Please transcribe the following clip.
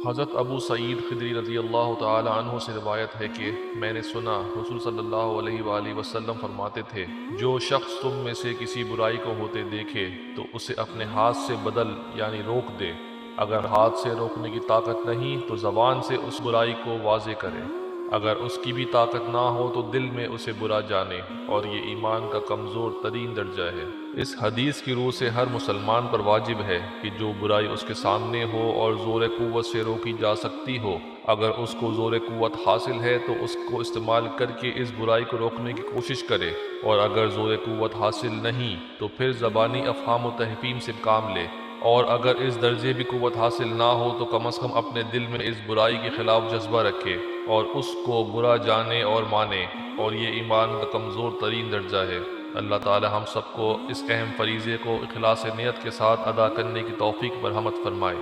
हज़रत अबू सईद ख़ुदरी रज़ी अल्लाह ताला अन्हु से रिवायत है कि मैंने सुना रसूल सल्लल्लाहु अलैहि वसल्लम फरमाते थे, जो शख्स तुम में से किसी बुराई को होते देखे तो उसे अपने हाथ से बदल यानी रोक दे। अगर हाथ से रोकने की ताकत नहीं तो ज़बान से उस बुराई को वाज़े करे। अगर उसकी भी ताकत ना हो तो दिल में उसे बुरा जाने, और ये ईमान का कमज़ोर तरीन दर्जा है। इस हदीस की रूह से हर मुसलमान पर वाजिब है कि जो बुराई उसके सामने हो और ज़ोर क़ुव्वत से रोकी जा सकती हो, अगर उसको ज़ोर क़ुव्वत हासिल है तो उसको इस्तेमाल करके इस बुराई को रोकने की कोशिश करे, और अगर ज़ोर क़ुव्वत हासिल नहीं तो फिर ज़बानी अफ़हाम व तहफ़ीम से काम ले, और अगर इस दर्जे भी क़ुव्वत हासिल ना हो तो कम अज़ कम अपने दिल में इस बुराई के ख़िलाफ़ जज्बा रखे और उसको बुरा जाने और माने, और ये ईमान का कमज़ोर तरीन दर्जा है। अल्लाह ताला हम सबको इस अहम फ़रीज़े को इख़लास नियत के साथ अदा करने की तौफ़ीक़ मरहमत फ़रमाए।